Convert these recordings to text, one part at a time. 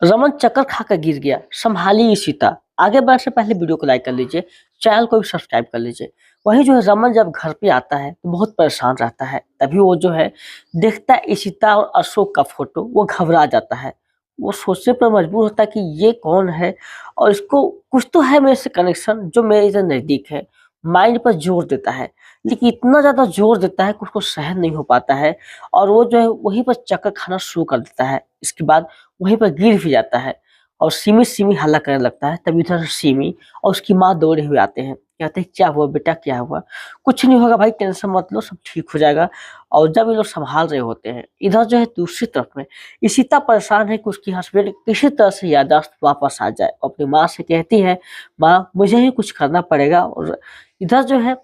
रमन चक्कर खाकर गिर गया, संभालिए सीता। आगे बढ़ने से पहले वीडियो को लाइक कर लीजिए, चैनल को भी सब्सक्राइब कर लीजिए। वही जो है रमन जब घर पे आता है तो बहुत परेशान रहता है। तभी वो जो है देखता है इशिता और अशोक का फोटो, वो घबरा जाता है। वो सोचने पर मजबूर होता है कि ये कौन है और इसको कुछ तो है मेरे से कनेक्शन जो मेरे से नजदीक है। माइंड पर जोर देता है, लेकिन इतना ज्यादा जोर देता है कि उसको सहन नहीं हो पाता है और वो जो है वहीं पर चक्कर खाना शुरू कर देता है। इसके बाद वहीं पर गिर भी जाता है और सिमी सिमी हल्ला करने लगता है। तभी उधर सिमी और उसकी माँ दौड़े हुए आते हैं, कहते हैं क्या हुआ बेटा, क्या हुआ? कुछ नहीं होगा भाई, टेंशन मत लो, सब ठीक हो जाएगा। और जब ये लोग संभाल रहे होते हैं, इधर जो है दूसरी तरफ में इशिता परेशान है कि उसकी हस्बैंड किसी तरह से याददाश्त वापस आ जाए। अपनी माँ से कहती है माँ मुझे ही कुछ करना पड़ेगा। और इधर जो है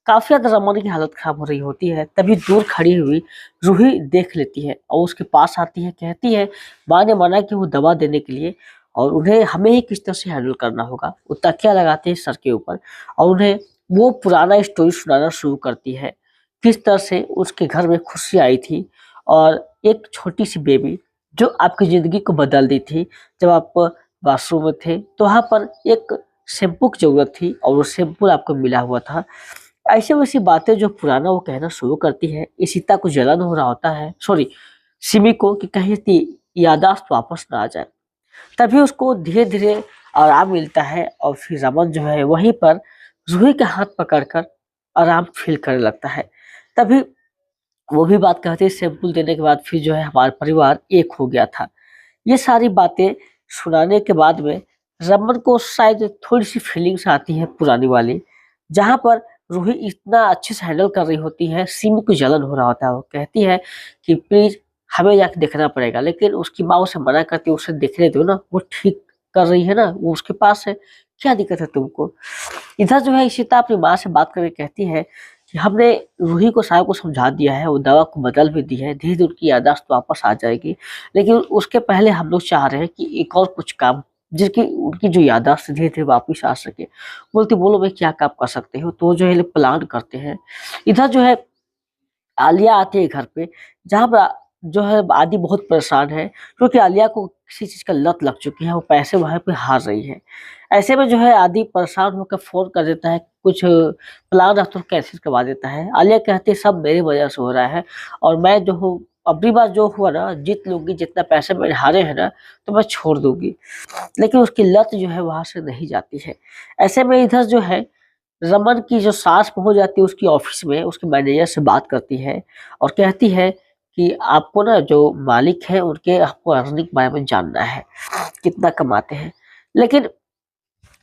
काफी ज्यादा रमन की हालत खराब हो रही होती है। तभी दूर खड़ी हुई रूही देख लेती है और उसके पास आती है, कहती है माँ ने मना कि वो दवा देने के लिए और उन्हें हमें ही किस तरह से हैंडल करना होगा। वो तकिया लगाते हैं सर के ऊपर और उन्हें वो पुराना स्टोरी सुनाना शुरू करती है, किस तरह से उसके घर में खुशी आई थी और एक छोटी सी बेबी जो आपकी जिंदगी को बदल दी थी। जब आप वॉशरूम में थे तो वहां पर एक शैम्पू की जरूरत थी और वो शैम्पू आपको मिला हुआ था। ऐसे वैसी बातें जो पुराना वो कहना शुरू करती है। इशिता को जलन हो रहा होता है, सॉरी सिमी को, कि कहीं इसकी याददाश्त वापस ना आ जाए। तभी उसको धीरे धीरे आराम मिलता है और फिर रमन जो है वहीं पर रूही का हाथ पकड़कर आराम फील करने लगता है। तभी वो भी बात कहती है सैंपल देने के बाद फिर जो है हमारा परिवार एक हो गया था। ये सारी बातें सुनाने के बाद में रमन को शायद थोड़ी सी फीलिंग्स आती है पुरानी वाली, जहां पर रूही इतना अच्छे से हैंडल कर रही होती है, सिमी को जलन हो रहा होता है। वो कहती है कि प्लीज हमें जाके देखना पड़ेगा, लेकिन उसकी माँ उसे मना करती है, उसे देखने दो ना, वो ठीक कर रही है ना, वो उसके पास है, क्या दिक्कत है तुमको? इधर जो है इशिता अपनी माँ से बात करके कहती है कि हमने रूही को साहब को समझा दिया है, वो दवा को बदल भी दी है, धीरे धीरे उनकी याददाश्त वापस आ जाएगी। लेकिन उसके पहले हम लोग चाह रहे हैं कि एक और कुछ काम जिसकी उनकी जो याददाश्त धीरे धीरे वापस आ सके। बोलती बोलो भाई क्या काम कर सकते हो? तो जो है प्लान करते हैं। इधर जो है आलिया आती है घर पे, जहाँ पर जो है आदि बहुत परेशान है क्योंकि आलिया को किसी चीज़ का लत लग चुकी है, वो पैसे वहाँ पे हार रही है। ऐसे में जो है आदि परेशान होकर फ़ोन कर देता है, कुछ प्लान रखता तो कैंसिल करवा देता है। आलिया कहती है सब मेरी वजह से हो रहा है और मैं जो हूँ अगली बार जो हुआ ना जीत लूँगी, जितना पैसे मैंने हारे हैं ना तो मैं छोड़ दूँगी। लेकिन उसकी लत जो है वहाँ से नहीं जाती है। ऐसे में इधर जो है रमन की जो सास पहुँच जाती है उसकी ऑफिस में, उसके मैनेजर से बात करती है और कहती है कि आपको ना जो मालिक है उनके आपको अर्निंग के बारे में जानना है, कितना कमाते हैं। लेकिन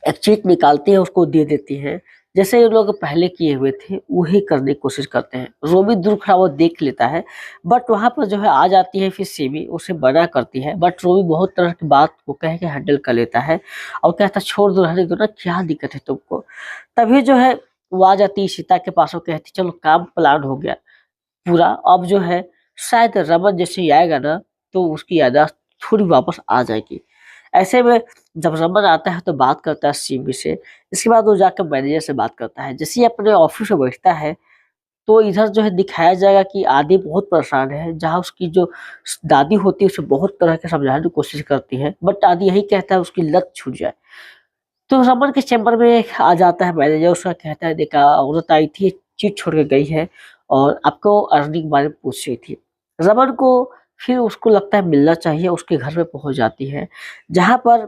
एक चीट निकालती है, उसको दे देती है। जैसे ये लोग पहले किए हुए थे वही करने की कोशिश करते हैं। रोबी दूर खड़ा वो देख लेता है, बट वहाँ पर जो है आ जाती है फिर सिमी, उसे मना करती है, बट रोबी बहुत तरह की बात को कह के हैंडल कर लेता है और कहता छोड़ दो, रहने दो ना, क्या दिक्कत है तुमको? तभी जो है वो आ जाती है सीता के पास और कहती चलो काम प्लान हो गया पूरा। अब जो है शायद रमन जैसे ही आएगा ना तो उसकी याददाश्त थोड़ी वापस आ जाएगी। ऐसे में जब रमन आता है तो बात करता है सिमी से। इसके बाद वो जाकर मैनेजर से बात करता है। जैसे ही अपने ऑफिस में बैठता है तो इधर जो है दिखाया जाएगा कि आदि बहुत परेशान है, जहाँ उसकी जो दादी होती है उसे बहुत तरह के समझाने की कोशिश करती है, बट आदि यही कहता है उसकी लत छूट जाए। तो रमन के चैम्बर में आ जाता है मैनेजर, उसका कहता है देखा औरत आई थी, चिट छोड़ के गई है और आपको अर्निंग के बारे में पूछ रही थी। रमन को फिर उसको लगता है मिलना चाहिए, उसके घर में पहुंच जाती है, जहां पर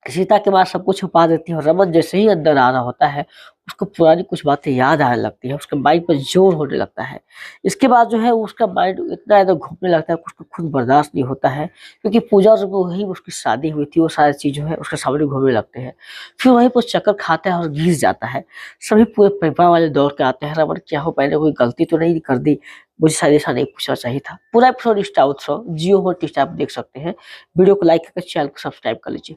सीता के बाद सब कुछ छुपा देती है और रमन जैसे ही अंदर आ रहा होता है उसको पुरानी कुछ बातें याद आने लगती है, उसके माइंड पर जोर होने लगता है। इसके बाद जो है उसका माइंड इतना ज़्यादा घूमने लगता है कि उसको खुद बर्दाश्त नहीं होता है, क्योंकि पूजा जब वही उसकी शादी हुई थी वो सारी चीज़ जो है उसके सामने घूमने लगते हैं। फिर वहीं पर चक्कर खाता है और गिर जाता है। सभी पूरे परिवार वाले दौड़ के आते हैं, रमन क्या हो, मैंने कोई गलती तो नहीं कर दी, मुझे शायद ऐसा नहीं पूछना चाहिए था। पूरा एपिसोड स्टार उत्सव जियो हॉटस्टार आप देख सकते हैं। वीडियो को लाइक करके चैनल को सब्सक्राइब कर लीजिए।